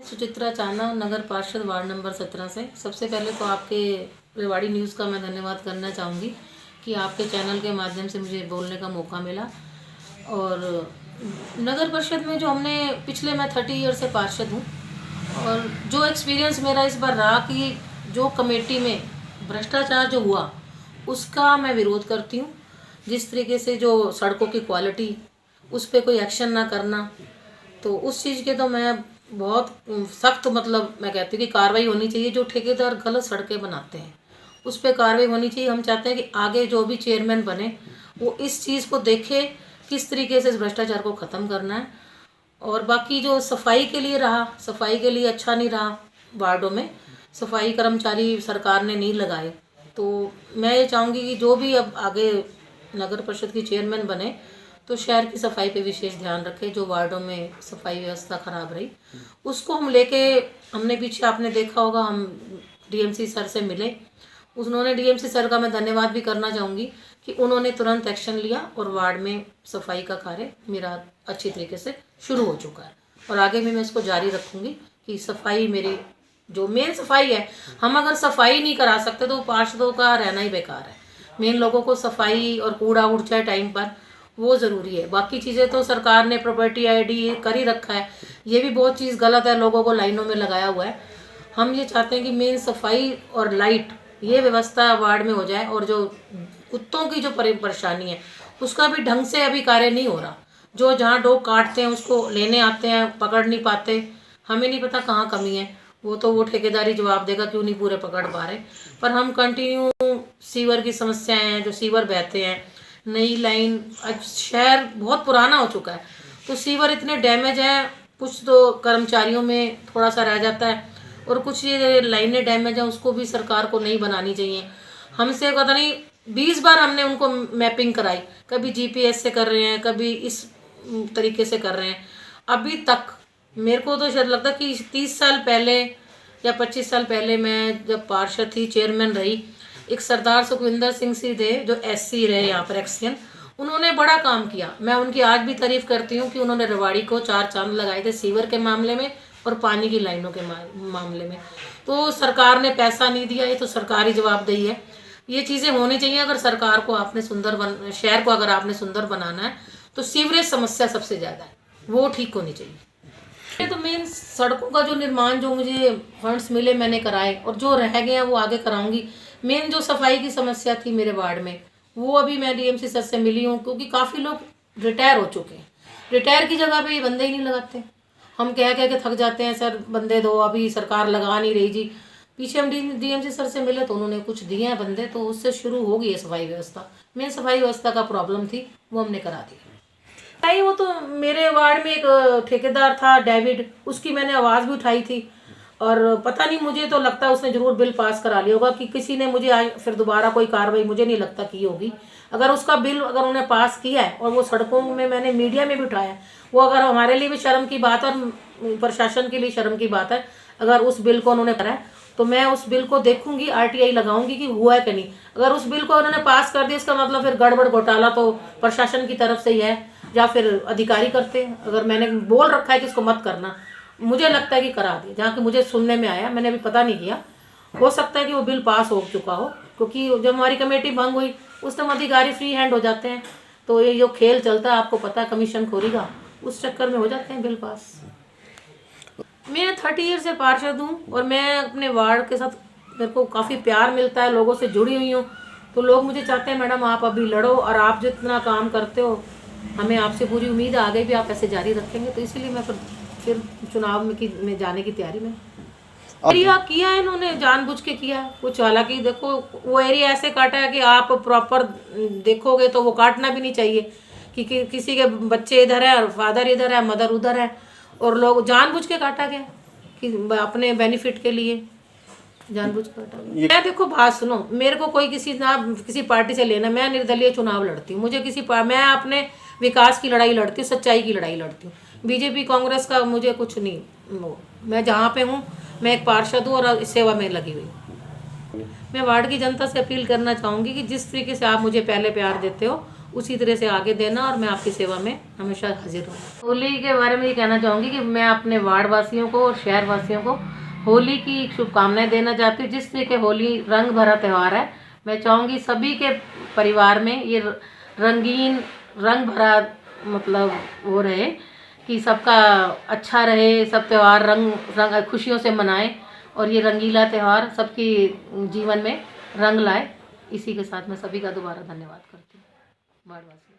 सुचित्रा चाना, नगर पार्षद, ward number 17 से। सबसे पहले तो आपके रेवाड़ी न्यूज़ का मैं धन्यवाद करना चाहूँगी कि आपके चैनल के माध्यम से मुझे बोलने का मौका मिला। और नगर परिषद में जो हमने पिछले, मैं 30 ईयर से पार्षद हूँ, और जो एक्सपीरियंस मेरा इस बार रहा कि जो कमेटी में भ्रष्टाचार जो हुआ उसका मैं विरोध करती हूँ। जिस तरीके से जो सड़कों की क्वालिटी, उस पर कोई एक्शन ना करना, तो उस चीज़ के तो मैं बहुत सख्त, मतलब मैं कहती हूँ कि कार्रवाई होनी चाहिए। जो ठेकेदार गलत सड़कें बनाते हैं उस पर कार्रवाई होनी चाहिए। हम चाहते हैं कि आगे जो भी चेयरमैन बने वो इस चीज़ को देखे किस तरीके से इस भ्रष्टाचार को ख़त्म करना है। और बाकी जो सफाई के लिए रहा, सफाई के लिए अच्छा नहीं रहा, वार्डों में सफाई कर्मचारी सरकार ने नहीं लगाए। तो मैं ये चाहूँगी कि जो भी अब आगे नगर परिषद की चेयरमैन बने तो शहर की सफाई पे विशेष ध्यान रखें। जो वार्डों में सफाई व्यवस्था खराब रही उसको हम लेके, हमने पीछे आपने देखा होगा हम डीएमसी सर से मिले, उन्होंने डीएमसी सर का मैं धन्यवाद भी करना चाहूँगी कि उन्होंने तुरंत एक्शन लिया और वार्ड में सफाई का कार्य मेरा अच्छी तरीके से शुरू हो चुका है। और आगे भी मैं इसको जारी रखूँगी कि सफाई मेरी जो मेन सफाई है, हम अगर सफाई नहीं करा सकते तो पार्षदों का रहना ही बेकार है। मेन लोगों को सफाई और कूड़ा उड़ जाए टाइम पर, वो ज़रूरी है। बाकी चीज़ें तो सरकार ने प्रॉपर्टी आईडी कर ही रखा है, ये भी बहुत चीज़ गलत है, लोगों को लाइनों में लगाया हुआ है। हम ये चाहते हैं कि मेन सफाई और लाइट ये व्यवस्था वार्ड में हो जाए। और जो कुत्तों की जो परेशानी है उसका भी ढंग से अभी कार्य नहीं हो रहा। जो जहाँ डॉग काटते हैं उसको लेने आते हैं, पकड़ नहीं पाते, हमें नहीं पता कहाँ कमी है। वो ठेकेदारी जवाब देगा क्यों नहीं पूरे पकड़ पा रहे। पर हम कंटिन्यू सीवर की समस्याएं हैं, जो सीवर बहते हैं, नई लाइन, आज शहर बहुत पुराना हो चुका है तो सीवर इतने डैमेज हैं, कुछ तो कर्मचारियों में थोड़ा सा रह जाता है और कुछ ये लाइनें डैमेज हैं, उसको भी सरकार को नहीं बनानी चाहिए। हमसे पता नहीं 20 बार हमने उनको मैपिंग कराई, कभी जीपीएस से कर रहे हैं, कभी इस तरीके से कर रहे हैं। अभी तक मेरे को तो शायद लगता है कि 30 साल पहले या 25 साल पहले मैं जब पार्षद थी, चेयरमैन रही, एक सरदार सुखविंदर सिंह सी थे जो एससी रहे यहाँ पर एक्सियन, उन्होंने बड़ा काम किया। मैं उनकी आज भी तारीफ करती हूँ कि उन्होंने रेवाड़ी को 4 चांद लगाए थे सीवर के मामले में और पानी की लाइनों के मामले में। तो सरकार ने पैसा नहीं दिया, ये तो सरकारी जवाबदेही है। ये चीज़ें होनी चाहिए। अगर सरकार को आपने शहर को अगर आपने सुंदर बनाना है तो सीवरेज समस्या सबसे ज़्यादा है, वो ठीक होनी चाहिए। ये तो मेन सड़कों का जो निर्माण, जो मुझे फंड्स मिले मैंने कराए, और जो रह गए हैं वो आगे कराऊंगी। मेन जो सफाई की समस्या थी मेरे वार्ड में, वो अभी मैं डीएमसी सर से मिली हूँ, क्योंकि काफ़ी लोग रिटायर हो चुके हैं। रिटायर की जगह पे ये बंदे ही नहीं लगाते। हम कह के थक जाते हैं, सर बंदे दो, अभी सरकार लगा नहीं रही जी। पीछे हम डीएमसी सर से मिले तो उन्होंने कुछ दिए हैं बंदे, तो उससे शुरू हो गई है सफाई व्यवस्था। मेन सफाई व्यवस्था का प्रॉब्लम थी, वो हमने करा दी। नहीं, वो तो मेरे वार्ड में एक ठेकेदार था डेविड, उसकी मैंने आवाज़ भी उठाई थी, और पता नहीं, मुझे तो लगता है उसने ज़रूर बिल पास करा लिया होगा कि किसी ने मुझे आज फिर दोबारा कोई कार्रवाई मुझे नहीं लगता की होगी। अगर उसका बिल अगर उन्होंने पास किया है और वो सड़कों में, मैंने मीडिया में भी उठाया, वो अगर हमारे लिए भी शर्म की बात है और प्रशासन के लिए शर्म की बात है। अगर उस बिल को उन्होंने करा है तो मैं उस बिल को देखूंगी, आरटीआई लगाऊंगी कि हुआ है कि नहीं। अगर उस बिल को उन्होंने पास कर दिया, इसका मतलब फिर गड़बड़ घोटाला तो प्रशासन की तरफ से ही है या फिर अधिकारी करते हैं। अगर मैंने बोल रखा है कि इसको मत करना, मुझे लगता है कि करा दिया, जहाँ कि मुझे सुनने में आया, मैंने अभी पता नहीं किया। हो सकता है कि वो बिल पास हो चुका हो, क्योंकि जब हमारी कमेटी भंग हुई उस टाइम अधिकारी फ्री हैंड हो जाते हैं। तो ये जो खेल चलता है, आपको पता है, कमीशन खोरी का, उस चक्कर में हो जाते हैं बिल पास। मैं 30 ईयर से पार्षद हूँ और मैं अपने वार्ड के साथ, मेरे को काफ़ी प्यार मिलता है, लोगों से जुड़ी हुई हूँ। तो लोग मुझे चाहते हैं मैडम आप अभी लड़ो, और आप जितना काम करते हो हमें आपसे पूरी उम्मीद है, आगे भी आप ऐसे जारी रखेंगे। तो इसीलिए मैं फिर चुनाव में जाने की तैयारी में। एरिया किया है इन्होंने, जानबूझ के किया है कुछ। हालांकि देखो, वो एरिया ऐसे काटा है कि आप प्रॉपर देखोगे तो वो काटना भी नहीं चाहिए, कि किसी के बच्चे इधर है और फादर इधर है, मदर उधर है, और लोग जानबूझ के काटा गया कि अपने बेनिफिट के लिए जानबूझ के काटा गया। मैं देखो, बात सुनो, मेरे को कोई किसी पार्टी से लेना, मैं निर्दलीय चुनाव लड़ती हूँ। मुझे मैं अपने विकास की लड़ाई लड़ती हूँ, सच्चाई की लड़ाई लड़ती हूँ। बीजेपी कांग्रेस का मुझे कुछ नहीं। मैं जहाँ पे हूँ, मैं एक पार्षद हूँ और सेवा में लगी हुई। मैं वार्ड की जनता से अपील करना चाहूँगी कि जिस तरीके से आप मुझे पहले प्यार देते हो उसी तरह से आगे देना और मैं आपकी सेवा में हमेशा हाजिर रहूँगी। होली के बारे में ये कहना चाहूँगी कि मैं अपने वार्ड वासियों को और शहर वासियों को होली की शुभकामनाएं देना चाहती हूँ। जिस तरह के होली रंग भरा त्यौहार है, मैं चाहूँगी सभी के परिवार में ये रंगीन रंग भरा मतलब वो रहे कि सबका अच्छा रहे, सब त्यौहार रंग खुशियों से मनाएं और ये रंगीला त्यौहार सबकी जीवन में रंग लाए। इसी के साथ मैं सभी का दोबारा धन्यवाद करती हूँ वार्डवासी।